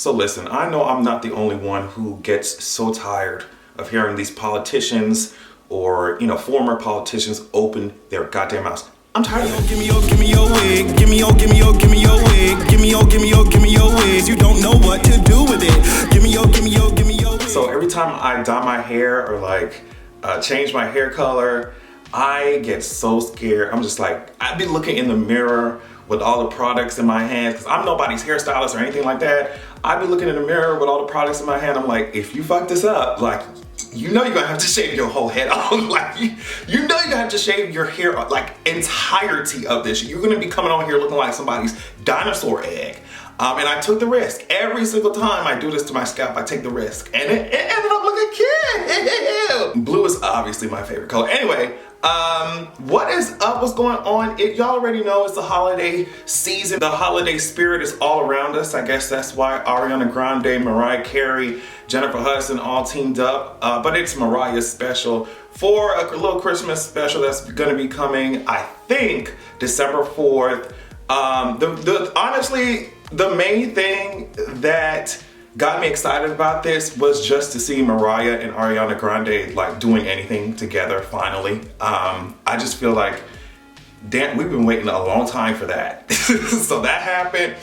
So listen, I know I'm not the only one who gets so tired of hearing these politicians or, former politicians open their goddamn mouths. I'm tired of it. Give me your wig. Give me your wig. Give me your wigs. You don't know what to do with it. Give me your wig. So every time I dye my hair or change my hair color, I get so scared. I'm just like, I'd be looking in the mirror with all the products in my hands, because I'm nobody's hairstylist or anything like that. I'd be looking in the mirror with all the products in my hand. I'm like, if you fuck this up, you're gonna have to shave your whole head off. You're gonna have to shave your hair, entirety of this. You're gonna be coming on here looking like somebody's dinosaur egg. And I took the risk. Every single time I do this to my scalp, I take the risk. And it ended up looking cute. Blue is obviously my favorite color. Anyway, what is up? What's going on? Y'all already know it's the holiday season. The holiday spirit is all around us. I guess that's why Ariana Grande, Mariah Carey, Jennifer Hudson all teamed up. But it's Mariah's special for a little Christmas special that's gonna be coming, I think, December 4th. Honestly, the main thing that got me excited about this was just to see Mariah and Ariana Grande doing anything together finally. I just feel like, damn, we've been waiting a long time for that. So that happened.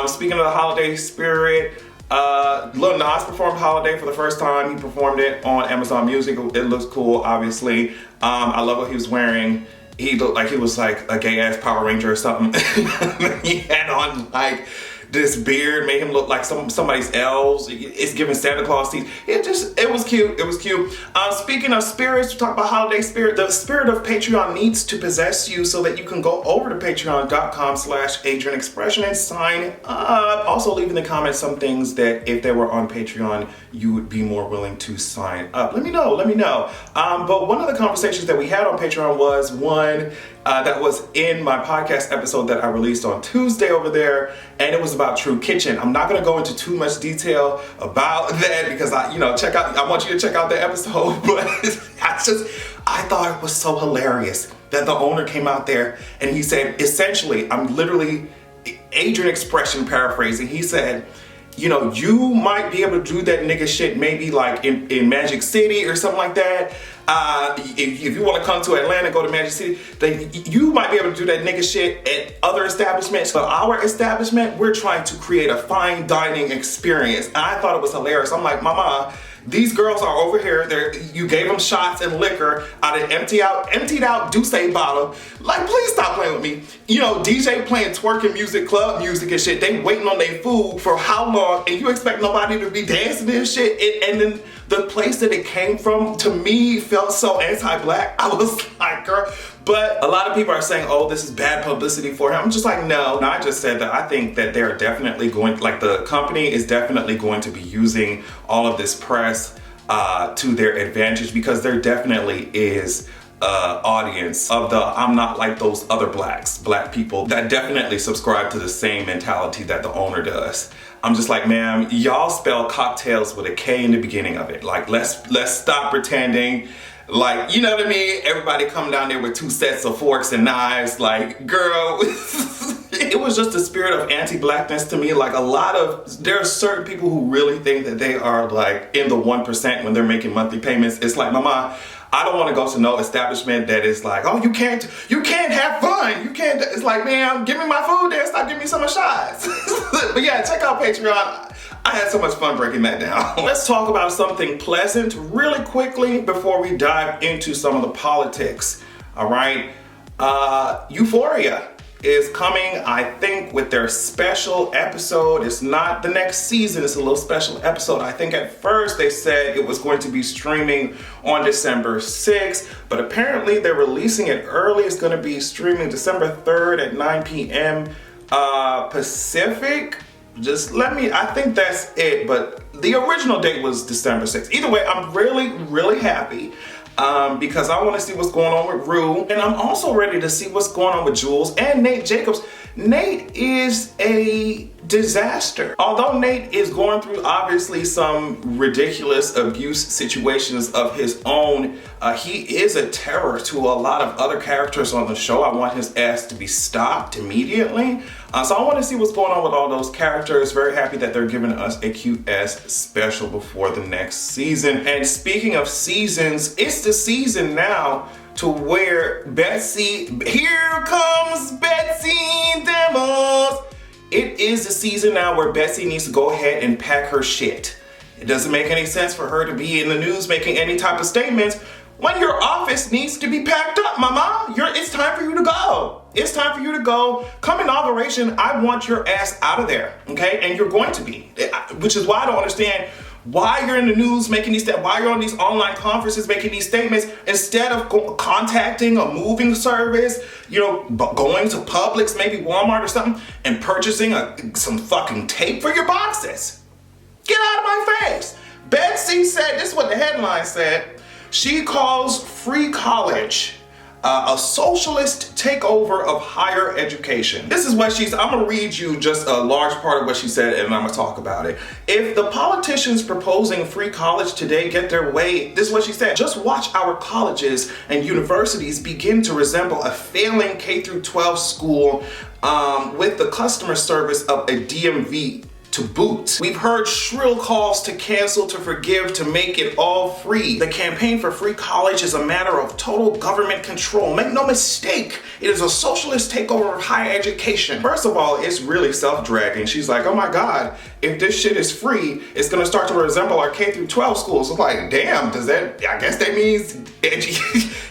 Speaking of the holiday spirit, Lil Nas performed Holiday for the first time. He performed it on Amazon Music. It looks cool, obviously. I love what he was wearing. He looked like he was a gay ass Power Ranger or something. He had on this beard, made him look like somebody's elves. It's giving Santa Claus teeth. It was cute. It was cute. Speaking of spirits, we talk about holiday spirit. The spirit of Patreon needs to possess you so that you can go over to patreon.com/AdrianExpression and sign up. Also, leave in the comments some things that if they were on Patreon, you would be more willing to sign up. Let me know. But one of the conversations that we had on Patreon was one that was in my podcast episode that I released on Tuesday over there, and it was about True Kitchen. I'm not gonna go into too much detail about that because I want you to check out the episode, but I thought it was so hilarious that the owner came out there and he said, essentially, I'm literally Adrian Expression paraphrasing, he said, you might be able to do that nigga shit maybe in Magic City or something like that. If you want to come to Atlanta, go to Magic City, then you might be able to do that nigga shit at other establishments. But our establishment, we're trying to create a fine dining experience. And I thought it was hilarious. I'm like, mama, these girls are over here. You gave them shots and liquor out of emptied out Douce bottle. Please stop playing with me. DJ playing twerking music, club music and shit. They waiting on their food for how long? And you expect nobody to be dancing this shit? And then the place that it came from, to me, felt so anti-black. I was like, girl. But a lot of people are saying, oh, this is bad publicity for him. I'm just like, no. I just said that I think that they're definitely the company is definitely going to be using all of this press to their advantage, because there definitely is audience of I'm not like those other black people that definitely subscribe to the same mentality that the owner does. I'm just like, ma'am, y'all spell cocktails with a K in the beginning of it. Let's stop pretending. You know what I mean? Everybody come down there with 2 sets of forks and knives. Girl, it was just the spirit of anti-blackness to me. There are certain people who really think that they are in the 1% when they're making monthly payments. It's like, mama, I don't want to go to no establishment that is oh, you can't have fun. You can't. It's like, man, give me my food there. Stop giving me some shots. But yeah, check out Patreon. I had so much fun breaking that down. Let's talk about something pleasant really quickly before we dive into some of the politics. All right. Euphoria is coming, I think, with their special episode. It's not the next season, it's a little special episode. I think at first they said it was going to be streaming on December 6th, but apparently they're releasing it early. It's going to be streaming December 3rd at 9 p.m. Pacific. I think that's it, but the original date was December 6th. Either way, I'm really, really happy. Because I want to see what's going on with Rue, and I'm also ready to see what's going on with Jules and Nate Jacobs. Nate is a disaster. Although Nate is going through obviously some ridiculous abuse situations of his own, he is a terror to a lot of other characters on the show. I want his ass to be stopped immediately. So I want to see what's going on with all those characters. Very happy that they're giving us a cute ass special before the next season. And speaking of seasons, it's the season now to where Betsy, here comes Betsy DeVos. It is the season now where Betsy needs to go ahead and pack her shit. It doesn't make any sense for her to be in the news making any type of statements when your office needs to be packed up, mama. It's time for you to go. It's time for you to go. Come inauguration, I want your ass out of there, okay? And you're going to be, which is why I don't understand why you're in the news making these statements, why you're on these online conferences making these statements, instead of contacting a moving service, going to Publix, maybe Walmart or something, and purchasing some fucking tape for your boxes. Get out of my face. Betsy said, this is what the headline said, she calls free college a socialist takeover of higher education. This is what I'm gonna read you just a large part of what she said and I'm gonna talk about it. If the politicians proposing free college today get their way, this is what she said, just watch our colleges and universities begin to resemble a failing K-12 school with the customer service of a DMV to boot. We've heard shrill calls to cancel, to forgive, to make it all free. The campaign for free college is a matter of total government control. Make no mistake, it is a socialist takeover of higher education. First of all, it's really self-dragging. She's like, oh my God, if this shit is free, it's gonna start to resemble our K-12 schools. It's like, damn, I guess that means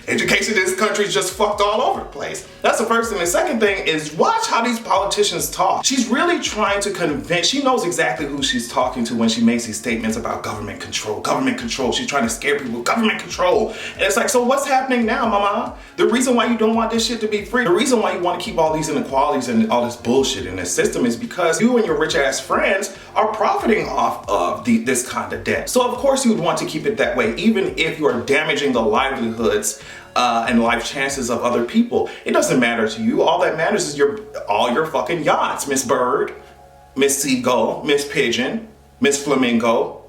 education in this country is just fucked all over the place. That's the first thing. The second thing is watch how these politicians talk. She's really trying to convince, she knows exactly who she's talking to when she makes these statements about government control, government control. She's trying to scare people, government control. And it's like, so what's happening now, mama? The reason why you don't want this shit to be free, the reason why you want to keep all these inequalities and all this bullshit in this system is because you and your rich ass friends are profiting off of this kind of debt. So of course you would want to keep it that way, even if you are damaging the livelihoods and life chances of other people. It doesn't matter to you. All that matters is all your fucking yachts, Miss Bird, Miss Seagull, Miss Pigeon, Miss Flamingo.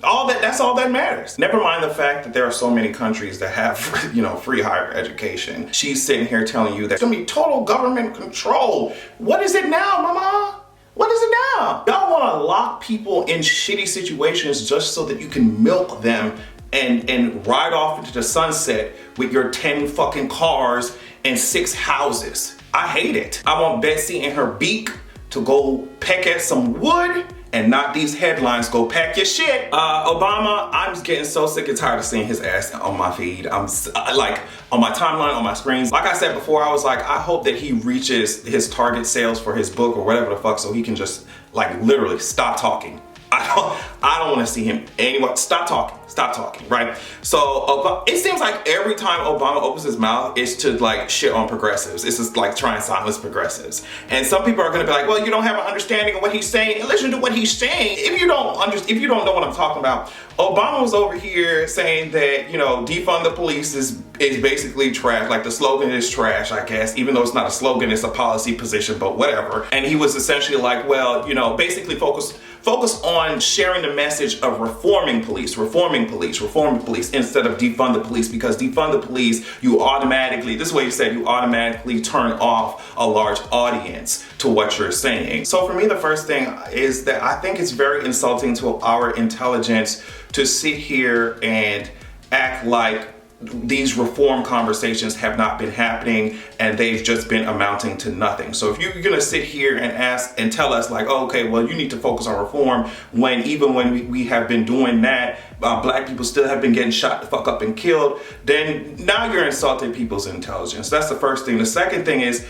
That's all that matters. Never mind the fact that there are so many countries that have, free higher education. She's sitting here telling you that there's gonna be total government control. What is it now, mama? What is it now? Y'all wanna lock people in shitty situations just so that you can milk them and ride off into the sunset with your 10 fucking cars and 6 houses. I hate it. I want Betsy and her beak to go peck at some wood and not these headlines. Go pack your shit. Obama, I'm just getting so sick and tired of seeing his ass on my feed. I'm like on my timeline, on my screens. Like I said before, I was like, I hope that he reaches his target sales for his book or whatever the fuck so he can just like literally stop talking. I don't want to see him anymore. Stop talking, right? So it seems like every time Obama opens his mouth, it's to like shit on progressives. It's just like try and silence progressives. And some people are going to be like, well, you don't have an understanding of what he's saying. And listen to what he's saying. If you don't know what I'm talking about, Obama was over here saying that, defund the police is basically trash. Like the slogan is trash, I guess, even though it's not a slogan, it's a policy position, but whatever. And he was essentially like, well, basically focus on sharing the message of reforming police instead of defund the police, because defund the police, this is what he said, you automatically turn off a large audience to what you're saying. So for me, the first thing is that I think it's very insulting to our intelligence to sit here and act like these reform conversations have not been happening and they've just been amounting to nothing. So if you're gonna sit here and ask and tell us like, oh, okay, well, you need to focus on reform, when even when we have been doing that, black people still have been getting shot the fuck up and killed, then now you're insulting people's intelligence. That's the first thing. The second thing is,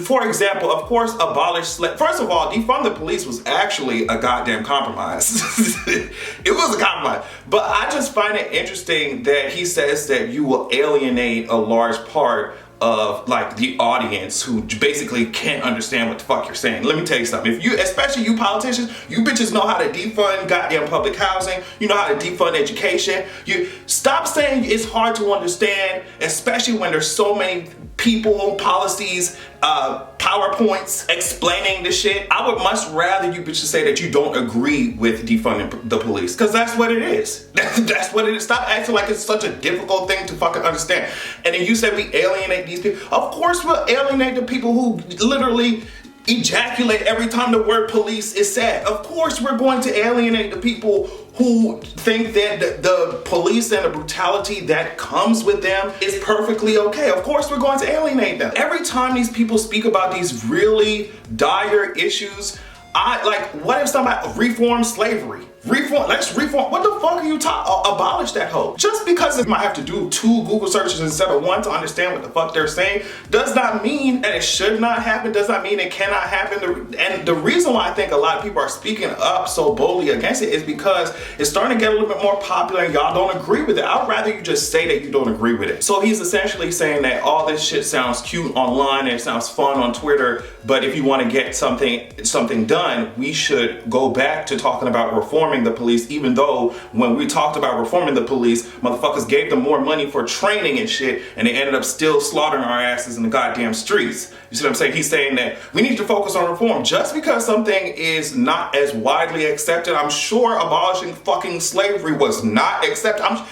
for example, of course, abolish slavery. First of all, defund the police was actually a goddamn compromise. It was a compromise. But I just find it interesting that he says that you will alienate a large part of like the audience who basically can't understand what the fuck you're saying. Let me tell you something. Especially you politicians, you bitches know how to defund goddamn public housing. You know how to defund education. You stop saying it's hard to understand, especially when there's so many people, policies, PowerPoints explaining the shit. I would much rather you bitches say that you don't agree with defunding the police, because that's what it is. That's what it is. Stop acting like it's such a difficult thing to fucking understand. And then you say we alienate these people. Of course we'll alienate the people who literally ejaculate every time the word police is said. Of course we're going to alienate the people who think that the police and the brutality that comes with them is perfectly okay. Of course we're going to alienate them. Every time these people speak about these really dire issues, what if somebody reform slavery? Let's reform. What the fuck are you talking? Abolish that hoe. Just because it might have to do 2 Google searches instead of 1 to understand what the fuck they're saying does not mean that it should not happen, does not mean it cannot happen. And the reason why I think a lot of people are speaking up so boldly against it is because it's starting to get a little bit more popular and y'all don't agree with it. I'd rather you just say that you don't agree with it. So he's essentially saying that all this shit sounds cute online and it sounds fun on Twitter, but if you want to get something done, we should go back to talking about reforming the police, even though when we talked about reforming the police, motherfuckers gave them more money for training and shit, and they ended up still slaughtering our asses in the goddamn streets. You see what I'm saying? He's saying that we need to focus on reform. Just because something is not as widely accepted, I'm sure abolishing fucking slavery was not accepted.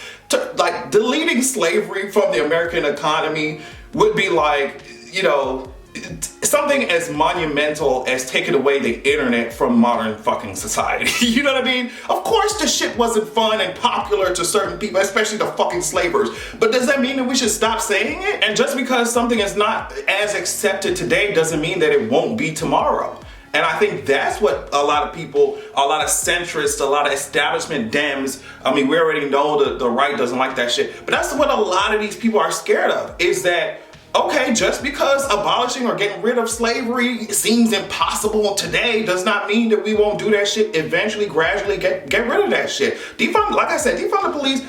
Like deleting slavery from the American economy would be like, you know, something as monumental as taking away the internet from modern fucking society. You know what I mean? Of course the shit wasn't fun and popular to certain people, especially the fucking slavers. But does that mean that we should stop saying it? And just because something is not as accepted today doesn't mean that it won't be tomorrow. And I think that's what a lot of people, a lot of centrists, a lot of establishment Dems, I mean, we already know the right doesn't like that shit. But that's what a lot of these people are scared of, is that okay, just because abolishing or getting rid of slavery seems impossible today does not mean that we won't do that shit eventually, gradually get rid of that shit. Defund, like I said, defund the police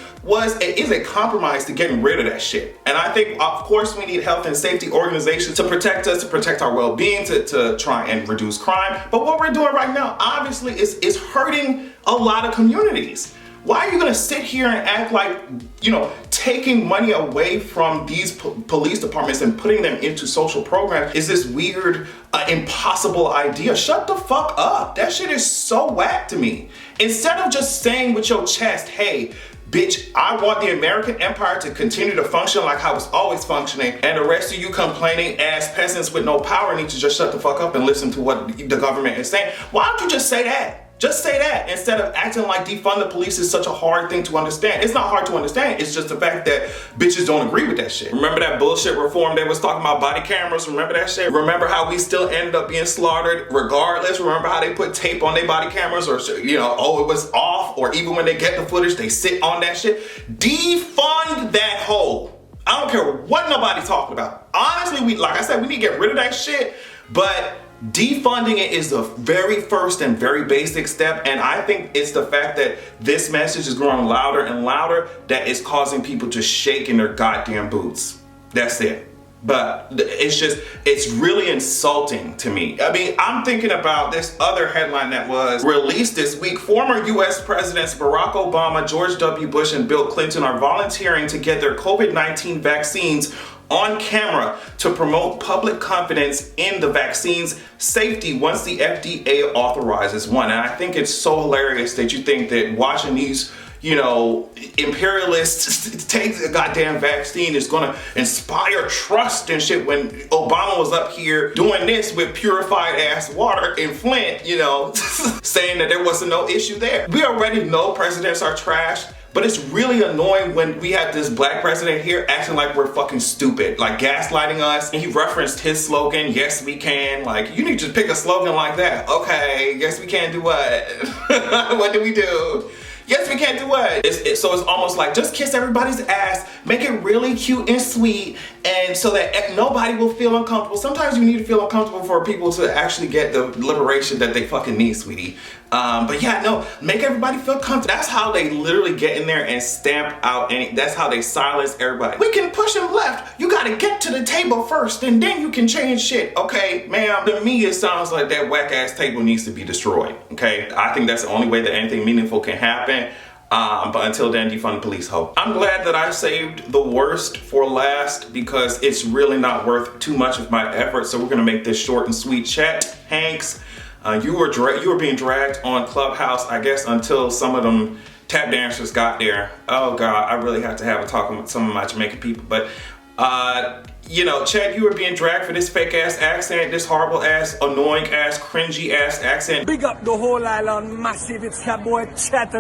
is a compromise to getting rid of that shit. And I think, of course, we need health and safety organizations to protect us, to protect our well-being, to try and reduce crime. But what we're doing right now, obviously, is hurting a lot of communities. Why are you gonna sit here and act like, you know, taking money away from these police departments and putting them into social programs is this weird, impossible idea? Shut the fuck up. That shit is so whack to me. Instead of just saying with your chest, hey, bitch, I want the American empire to continue to function like how it's always functioning, and the rest of you complaining ass peasants with no power need to just shut the fuck up and listen to what the government is saying. Why don't you just say that? Just say that instead of acting like defund the police is such a hard thing to understand. It's not hard to understand. It's just the fact that bitches don't agree with that shit. Remember that bullshit reform they was talking about body cameras? Remember that shit? Remember how we still ended up being slaughtered regardless? Remember how they put tape on their body cameras, or, you know, oh, it was off, or even when they get the footage, they sit on that shit? Defund that hoe. I don't care what nobody's talking about. Honestly, like I said, we need to get rid of that shit, but defunding it is the very first and very basic step, and I think it's the fact that this message is growing louder and louder that is causing people to shake in their goddamn boots. That's it. But it's really insulting to me. I mean, I'm thinking about this other headline that was released this week. Former US Presidents Barack Obama, George W. Bush, and Bill Clinton are volunteering to get their COVID-19 vaccines on camera to promote public confidence in the vaccine's safety once the FDA authorizes one. And I think it's so hilarious that you think that watching these, you know, imperialists take the goddamn vaccine is gonna inspire trust and shit, when Obama was up here doing this with purified ass water in Flint, you know, saying that there wasn't no issue there. We already know presidents are trash. But it's really annoying when we have this black president here acting like we're fucking stupid, like gaslighting us. And he referenced his slogan, yes we can. Like, you need to pick a slogan like that. Okay, yes we can do what? What do we do? Yes, we can do what? So it's almost like, just kiss everybody's ass, make it really cute and sweet, and so that nobody will feel uncomfortable. Sometimes you need to feel uncomfortable for people to actually get the liberation that they fucking need, sweetie. But yeah, no, make everybody feel comfortable. That's how they literally get in there and stamp out that's how they silence everybody. We can push them left. You gotta get to the table first and then you can change shit. Okay, ma'am, to me it sounds like that whack ass table needs to be destroyed, okay? I think that's the only way that anything meaningful can happen. But until then, defund the police, ho. I'm glad that I saved the worst for last because it's really not worth too much of my effort. So we're gonna make this short and sweet. Chet Hanks, you were being dragged on Clubhouse, I guess, until some of them tap dancers got there. Oh God, I really have to have a talk with some of my Jamaican people. But you know, Chet, you were being dragged for this fake ass accent, this horrible ass, annoying ass, cringy ass accent. Big up the whole island, massive. It's your boy Chet,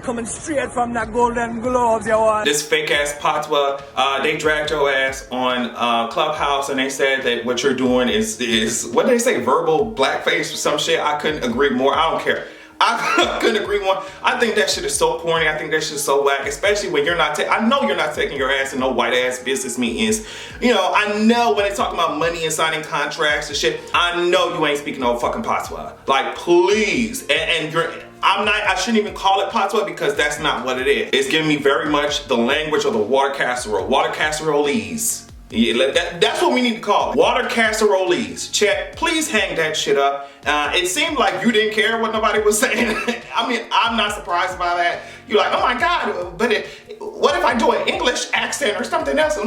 coming straight from the Golden Globes, you want. This fake ass patois, they dragged your ass on Clubhouse and they said that what you're doing is what did they say, verbal blackface or some shit. I couldn't agree more. I don't care. I couldn't agree more. I think that shit is so corny. I think that shit is so whack, especially when you're not I know you're not taking your ass in no white ass business meetings. You know, I know when they talk about money and signing contracts and shit, I know you ain't speaking no fucking patois. Like, please. And I shouldn't even call it patois because that's not what it is. It's giving me very much the language of the water casserolese. Yeah, that's what we need to call it. Water casserolese. Chet, please hang that shit up. It seemed like you didn't care what nobody was saying. I mean, I'm not surprised by that. You're like, oh my God, but what if I do an English accent or something else?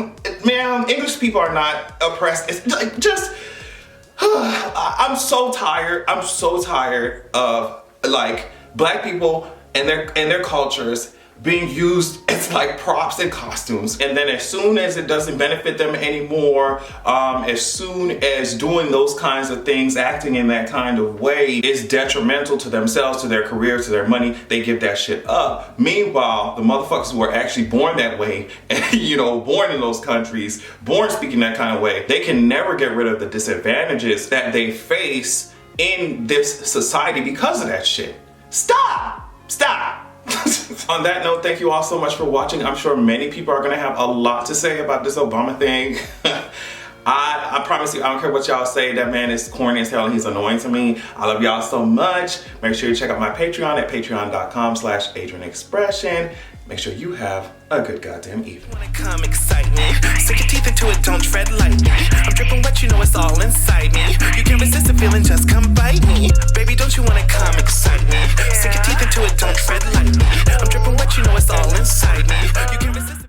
Man, English people are not oppressed. It's like, just, I'm so tired. I'm so tired of like black people and their cultures being used as like props and costumes, and then as soon as it doesn't benefit them anymore, as soon as doing those kinds of things, acting in that kind of way is detrimental to themselves, to their career, to their money, they give that shit up. Meanwhile, the motherfuckers who are actually born that way, and you know, born in those countries, born speaking that kind of way, they can never get rid of the disadvantages that they face in this society because of that shit. Stop! On that note, thank you all so much for watching. I'm sure many people are gonna have a lot to say about this Obama thing. I promise you, I don't care what y'all say, that man is corny as hell and he's annoying to me. I love y'all so much. Make sure you check out my Patreon at patreon.com/AdrianExpression. Make sure you have a good goddamn evening. Wanna come excite me? Sink your teeth into it, don't tread lightly. I'm dripping wet, you know it's all inside me. You can't resist the feeling, just come bite me. Baby, don't you wanna come excite me? Sink your teeth